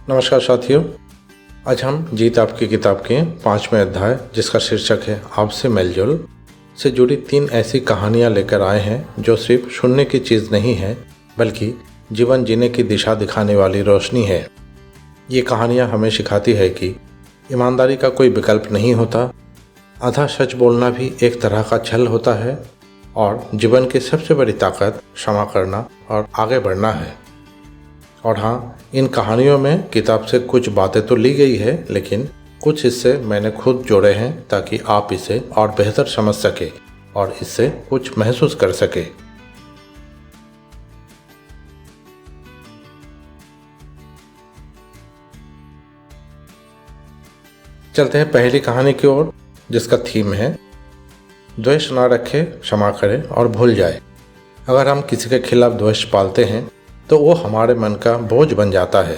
नमस्कार साथियों, आज हम जीत आपकी किताब के 5वें अध्याय, जिसका शीर्षक है आपसे मेलजोल, से जुड़ी 3 ऐसी कहानियाँ लेकर आए हैं जो सिर्फ सुनने की चीज़ नहीं है बल्कि जीवन जीने की दिशा दिखाने वाली रोशनी है। ये कहानियाँ हमें सिखाती है कि ईमानदारी का कोई विकल्प नहीं होता, आधा सच बोलना भी एक तरह का छल होता है और जीवन की सबसे बड़ी ताकत क्षमा करना और आगे बढ़ना है। और हाँ, इन कहानियों में किताब से कुछ बातें तो ली गई है, लेकिन कुछ हिस्से मैंने खुद जोड़े हैं ताकि आप इसे और बेहतर समझ सके और इससे कुछ महसूस कर सके। चलते हैं पहली कहानी की ओर, जिसका थीम है द्वेष ना रखे, क्षमा करे और भूल जाए। अगर हम किसी के खिलाफ द्वेष पालते हैं तो वो हमारे मन का बोझ बन जाता है।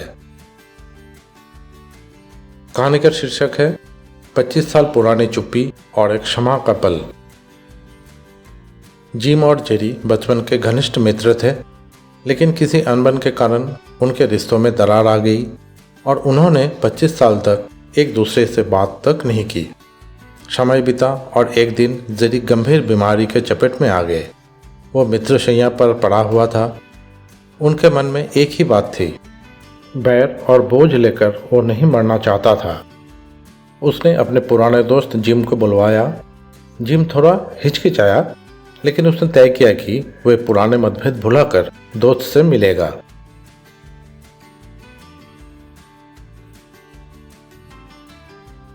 कहानी का शीर्षक है 25 साल पुरानी चुप्पी और एक क्षमा का पल। जिम और जेरी बचपन के घनिष्ठ मित्र थे, लेकिन किसी अनबन के कारण उनके रिश्तों में दरार आ गई और उन्होंने 25 साल तक एक दूसरे से बात तक नहीं की। समय बीता और एक दिन जेरी गंभीर बीमारी के चपेट में आ गए। वो मित्रशैया पर पड़ा हुआ था। उनके मन में एक ही बात थी, बैर और बोझ लेकर वो नहीं मरना चाहता था। उसने अपने पुराने दोस्त जिम को बुलवाया। जिम थोड़ा हिचकिचाया, लेकिन उसने तय किया कि वह पुराने मतभेद भुलाकर दोस्त से मिलेगा।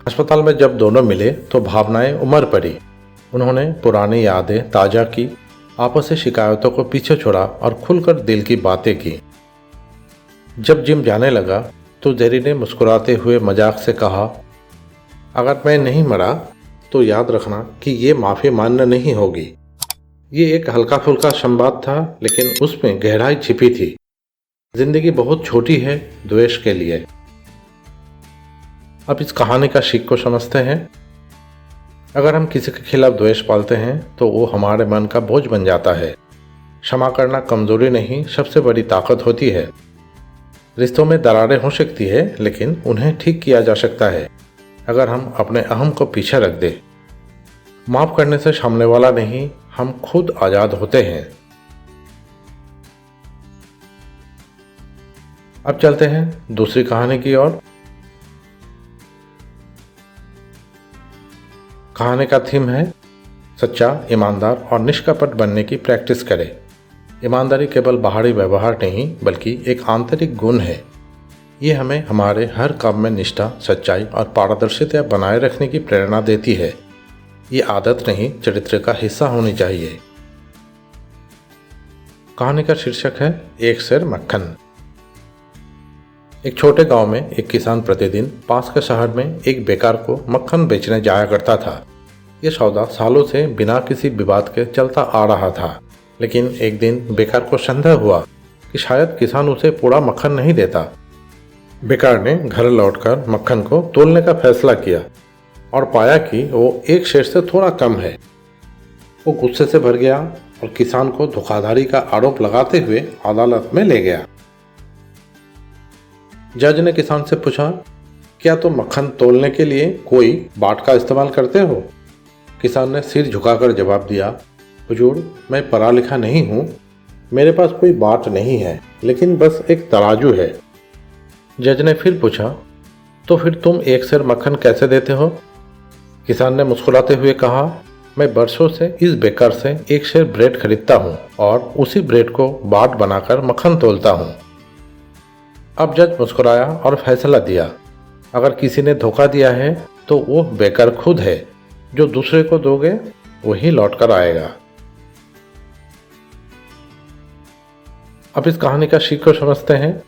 अस्पताल में जब दोनों मिले तो भावनाएं उमड़ पड़ी। उन्होंने पुरानी यादें ताज़ा की, आपसी शिकायतों को पीछे छोड़ा और खुलकर दिल की बातें की। जब जिम जाने लगा तो जेरी ने मुस्कुराते हुए मजाक से कहा, अगर मैं नहीं मरा तो याद रखना कि ये माफ़ी मानना नहीं होगी। ये एक हल्का फुल्का संवाद था, लेकिन उसमें गहराई छिपी थी। जिंदगी बहुत छोटी है द्वेष के लिए। अब इस कहानी का सीख को समझते हैं। अगर हम किसी के खिलाफ द्वेष पालते हैं तो वो हमारे मन का बोझ बन जाता है। क्षमा करना कमजोरी नहीं, सबसे बड़ी ताकत होती है। रिश्तों में दरारें हो सकती है, लेकिन उन्हें ठीक किया जा सकता है अगर हम अपने अहम को पीछे रख दें। माफ करने से सामने वाला नहीं, हम खुद आज़ाद होते हैं। अब चलते हैं दूसरी कहानी की ओर। कहानी का थीम है सच्चा, ईमानदार और निष्कपट बनने की प्रैक्टिस करें। ईमानदारी केवल बाहरी व्यवहार नहीं बल्कि एक आंतरिक गुण है। ये हमें हमारे हर काम में निष्ठा, सच्चाई और पारदर्शिता बनाए रखने की प्रेरणा देती है। ये आदत नहीं, चरित्र का हिस्सा होनी चाहिए। कहानी का शीर्षक है एक सेर मक्खन। एक छोटे गांव में एक किसान प्रतिदिन पास के शहर में एक बेकार को मक्खन बेचने जाया करता था। यह सौदा सालों से बिना किसी विवाद के चलता आ रहा था, लेकिन एक दिन बेकार को संदेह हुआ कि शायद किसान उसे पूरा मक्खन नहीं देता। बेकार ने घर लौटकर मक्खन को तोलने का फैसला किया और पाया कि वो एक सेर से थोड़ा कम है। वो गुस्से से भर गया और किसान को धोखाधड़ी का आरोप लगाते हुए अदालत में ले गया। जज ने किसान से पूछा, क्या तुम मक्खन तोलने के लिए कोई बाट का इस्तेमाल करते हो? किसान ने सिर झुकाकर जवाब दिया, हुजूर, मैं पढ़ा लिखा नहीं हूँ, मेरे पास कोई बाट नहीं है, लेकिन बस एक तराजू है। जज ने फिर पूछा, तो फिर तुम एक सेर मक्खन कैसे देते हो? किसान ने मुस्कुराते हुए कहा, मैं बरसों से इस बेकर से एक सेर ब्रेड खरीदता हूँ और उसी ब्रेड को बाट बनाकर मक्खन तोलता हूँ। अब जज मुस्कुराया और फैसला दिया, अगर किसी ने धोखा दिया है तो वो बेकर खुद है। जो दूसरे को दोगे वही लौट कर आएगा। अब इस कहानी का सीख को समझते हैं।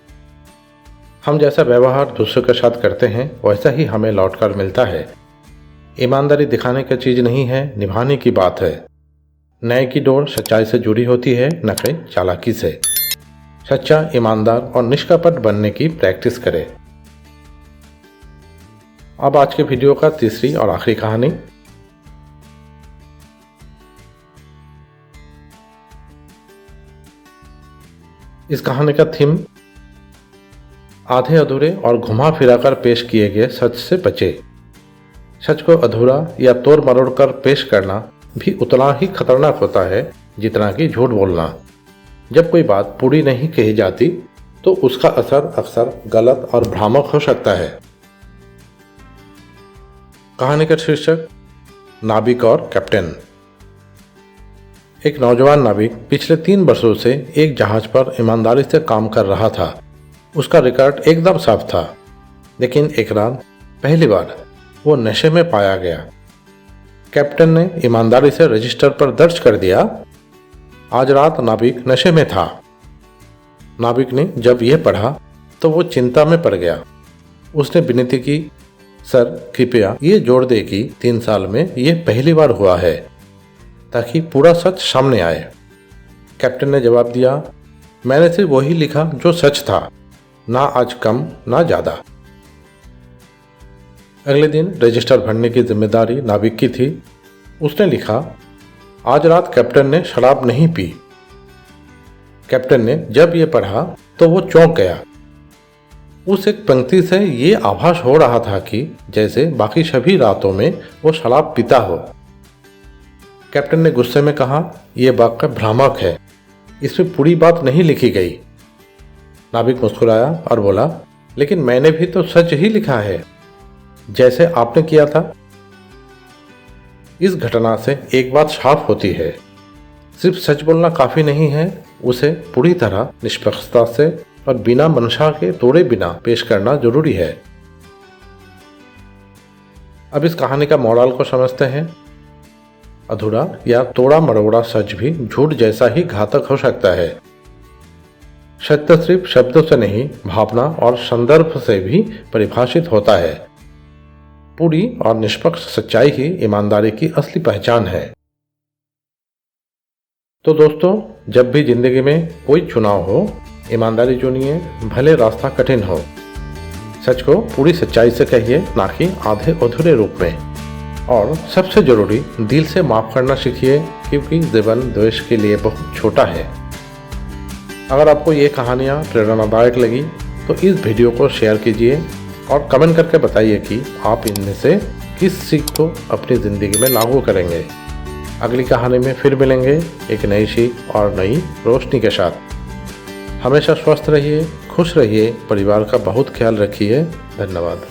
हम जैसा व्यवहार दूसरे के साथ करते हैं वैसा ही हमें लौट कर मिलता है। ईमानदारी दिखाने की चीज़ नहीं है, निभाने की बात है। न्याय की डोर सच्चाई से जुड़ी होती है, न कि चालाकी से। सच्चा, ईमानदार और निष्कपट बनने की प्रैक्टिस करें। अब आज के वीडियो का तीसरी और आखिरी कहानी। इस कहानी का थीम आधे अधूरे और घुमा फिराकर पेश किए गए सच से बचे। सच को अधूरा या तोड़ मरोड़ कर पेश करना भी उतना ही खतरनाक होता है जितना कि झूठ बोलना। जब कोई बात पूरी नहीं कही जाती तो उसका असर अक्सर गलत और भ्रामक हो सकता है। कहानी का शीर्षक नाविक और कैप्टन। एक नौजवान नाविक पिछले 3 वर्षों से एक जहाज पर ईमानदारी से काम कर रहा था। उसका रिकॉर्ड एकदम साफ था, लेकिन एक रात पहली बार वो नशे में पाया गया। कैप्टन ने ईमानदारी से रजिस्टर पर दर्ज कर दिया, आज रात नाविक नशे में था। नाविक ने जब यह पढ़ा तो वो चिंता में पड़ गया। उसने विनती की, सर कृपया ये जोड़ दे कि 3 साल में यह पहली बार हुआ है, ताकि पूरा सच सामने आए। कैप्टन ने जवाब दिया, मैंने सिर्फ वही लिखा जो सच था, ना आज कम ना ज़्यादा। अगले दिन रजिस्टर भरने की जिम्मेदारी नाविक की थी। उसने लिखा, आज रात कैप्टन ने शराब नहीं पी। कैप्टन ने जब ये पढ़ा तो वो चौंक गया। उस एक पंक्ति से ये आभास हो रहा था कि जैसे बाकी सभी रातों में वो शराब पीता हो। कैप्टन ने गुस्से में कहा, यह वाक्य भ्रामक है, इसमें पूरी बात नहीं लिखी गई। नाविक मुस्कुराया और बोला, लेकिन मैंने भी तो सच ही लिखा है, जैसे आपने किया था। इस घटना से एक बात साफ होती है, सिर्फ सच बोलना काफ़ी नहीं है, उसे पूरी तरह निष्पक्षता से और बिना मंशा के तोड़े बिना पेश करना जरूरी है। अब इस कहानी का मोरल को समझते हैं। अधूरा या तोड़ा मरोड़ा सच भी झूठ जैसा ही घातक हो सकता है। सत्य सिर्फ शब्दों से नहीं, भावना और संदर्भ से भी परिभाषित होता है। पूरी और निष्पक्ष सच्चाई ही ईमानदारी की असली पहचान है। तो दोस्तों, जब भी जिंदगी में कोई चुनाव हो, ईमानदारी चुनिए, भले रास्ता कठिन हो। सच को पूरी सच्चाई से कहिए, ना कि आधे अधूरे रूप में। और सबसे जरूरी, दिल से माफ करना सीखिए, क्योंकि जीवन द्वेष के लिए बहुत छोटा है। अगर आपको ये कहानियाँ प्रेरणादायक लगी तो इस वीडियो को शेयर कीजिए और कमेंट करके बताइए कि आप इनमें से किस सीख को अपनी ज़िंदगी में लागू करेंगे। अगली कहानी में फिर मिलेंगे एक नई सीख और नई रोशनी के साथ। हमेशा स्वस्थ रहिए, खुश रहिए, परिवार का बहुत ख्याल रखिए। धन्यवाद।